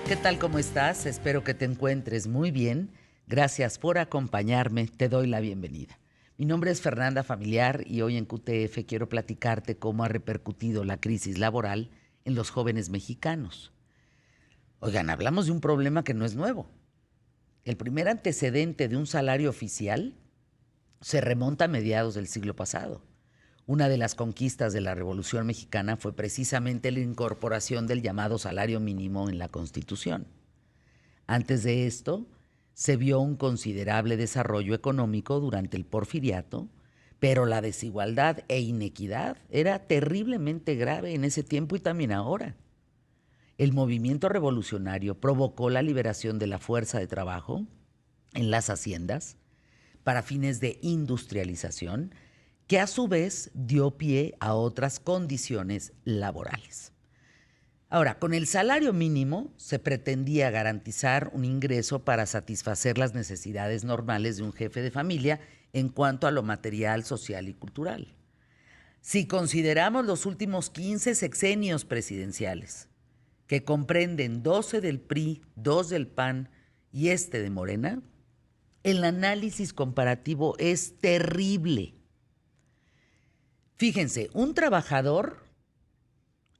¿Qué tal? ¿Cómo estás? Espero que te encuentres muy bien. Gracias por acompañarme. Te doy la bienvenida. Mi nombre es Fernanda Familiar y hoy en QTF quiero platicarte cómo ha repercutido la crisis laboral en los jóvenes mexicanos. Oigan, hablamos de un problema que no es nuevo. El primer antecedente de un salario oficial se remonta a mediados del siglo pasado. Una de las conquistas de la Revolución Mexicana fue precisamente la incorporación del llamado salario mínimo en la Constitución. Antes de esto, se vio un considerable desarrollo económico durante el Porfiriato, pero la desigualdad e inequidad era terriblemente grave en ese tiempo y también ahora. El movimiento revolucionario provocó la liberación de la fuerza de trabajo en las haciendas para fines de industrialización, que a su vez dio pie a otras condiciones laborales. Ahora, con el salario mínimo se pretendía garantizar un ingreso para satisfacer las necesidades normales de un jefe de familia en cuanto a lo material, social y cultural. Si consideramos los últimos 15 sexenios presidenciales, que comprenden 12 del PRI, 2 del PAN y este de Morena, el análisis comparativo es terrible. Fíjense, un trabajador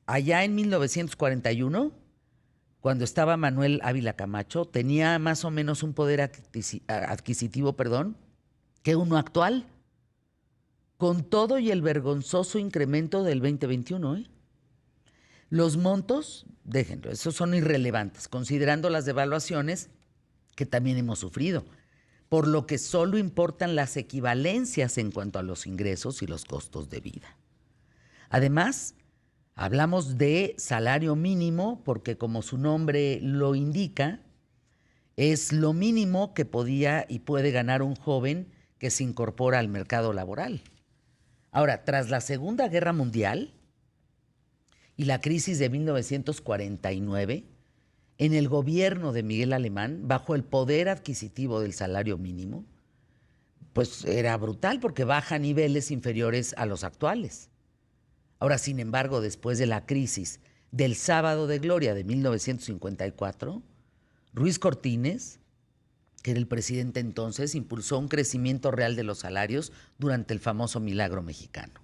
allá en 1941, cuando estaba Manuel Ávila Camacho, tenía más o menos un poder adquisitivo, que uno actual, con todo y el vergonzoso incremento del 2021. Los montos, déjenlo, esos son irrelevantes, considerando las devaluaciones que también hemos sufrido, por lo que solo importan las equivalencias en cuanto a los ingresos y los costos de vida. Además, hablamos de salario mínimo porque, como su nombre lo indica, es lo mínimo que podía y puede ganar un joven que se incorpora al mercado laboral. Ahora, tras la Segunda Guerra Mundial y la crisis de 1949, en el gobierno de Miguel Alemán, bajo el poder adquisitivo del salario mínimo, pues era brutal porque baja a niveles inferiores a los actuales. Ahora, sin embargo, después de la crisis del Sábado de Gloria de 1954, Ruiz Cortines, que era el presidente entonces, impulsó un crecimiento real de los salarios durante el famoso milagro mexicano.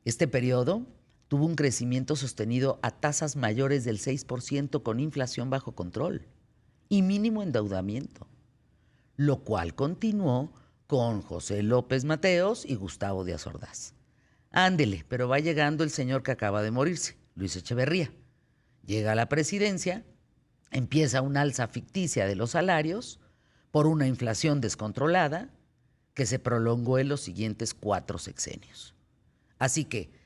Este periodo tuvo un crecimiento sostenido a tasas mayores del 6% con inflación bajo control y mínimo endeudamiento, lo cual continuó con José López Mateos y Gustavo Díaz Ordaz. Ándele, pero va llegando el señor que acaba de morirse, Luis Echeverría. Llega a la presidencia, empieza una alza ficticia de los salarios por una inflación descontrolada que se prolongó en los siguientes 4 sexenios. Así que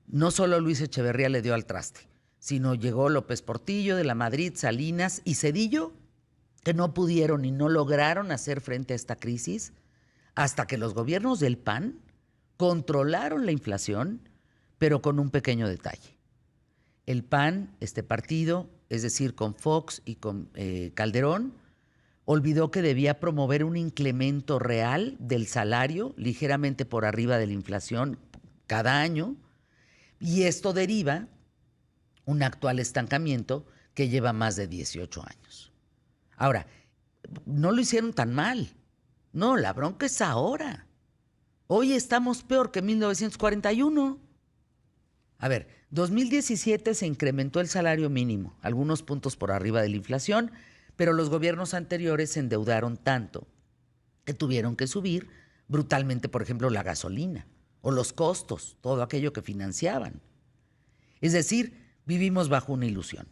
no solo Luis Echeverría le dio al traste, sino llegó López Portillo, de la Madrid, Salinas y Zedillo, que no pudieron y no lograron hacer frente a esta crisis hasta que los gobiernos del PAN controlaron la inflación, pero con un pequeño detalle. El PAN, este partido, es decir, con Fox y con Calderón, olvidó que debía promover un incremento real del salario ligeramente por arriba de la inflación cada año, y esto deriva un actual estancamiento que lleva más de 18 años. Ahora, no lo hicieron tan mal. No, la bronca es ahora. Hoy estamos peor que en 1941. A ver, 2017 se incrementó el salario mínimo, algunos puntos por arriba de la inflación, pero los gobiernos anteriores se endeudaron tanto que tuvieron que subir brutalmente, por ejemplo, la gasolina o los costos, todo aquello que financiaban. Es decir, vivimos bajo una ilusión.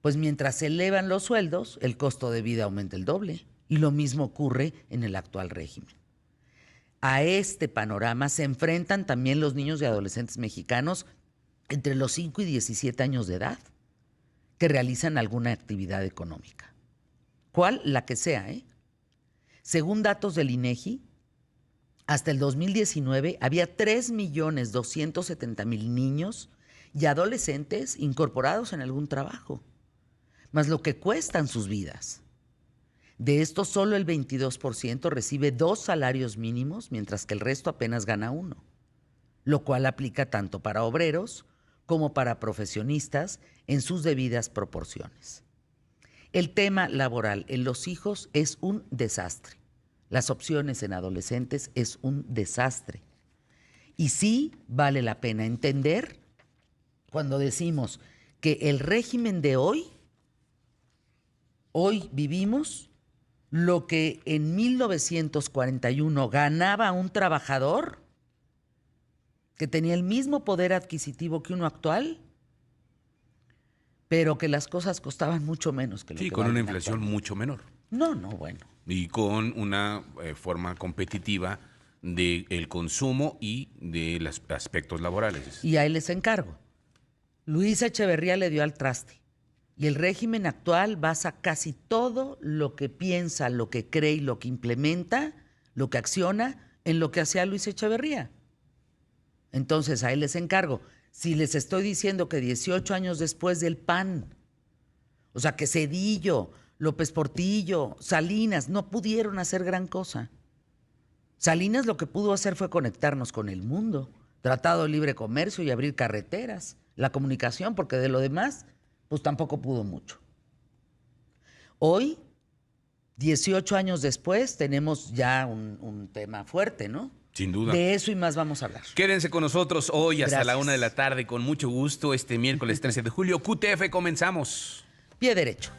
Pues mientras se elevan los sueldos, el costo de vida aumenta el doble, y lo mismo ocurre en el actual régimen. A este panorama se enfrentan también los niños y adolescentes mexicanos entre los 5 y 17 años de edad que realizan alguna actividad económica. ¿Cuál? La que sea, ¿eh? Según datos del INEGI, hasta el 2019 había 3.270.000 niños y adolescentes incorporados en algún trabajo, más lo que cuestan sus vidas. De estos, solo el 22% recibe 2 salarios mínimos, mientras que el resto apenas gana 1, lo cual aplica tanto para obreros como para profesionistas en sus debidas proporciones. El tema laboral en los hijos es un desastre. Las opciones en adolescentes es un desastre. Y sí vale la pena entender cuando decimos que el régimen de hoy vivimos lo que en 1941 ganaba un trabajador que tenía el mismo poder adquisitivo que uno actual, pero que las cosas costaban mucho menos que lo que Sí, con una valen inflación actualmente. mucho menor. No, bueno. Y con una forma competitiva del consumo y de los aspectos laborales. Y ahí les encargo. Luis Echeverría le dio al traste. Y el régimen actual basa casi todo lo que piensa, lo que cree y lo que implementa, lo que acciona, en lo que hacía Luis Echeverría. Entonces, ahí les encargo. Si les estoy diciendo que 18 años después del PAN, o sea, que Zedillo, López Portillo, Salinas no pudieron hacer gran cosa. Salinas lo que pudo hacer fue conectarnos con el mundo, tratado de libre comercio y abrir carreteras, la comunicación, porque de lo demás, pues tampoco pudo mucho. Hoy, 18 años después, tenemos ya un tema fuerte, ¿no? Sin duda. De eso y más vamos a hablar. Quédense con nosotros hoy hasta la Gracias. 1 de la tarde, con mucho gusto, este miércoles 13 de julio. QTF, comenzamos. Pie derecho.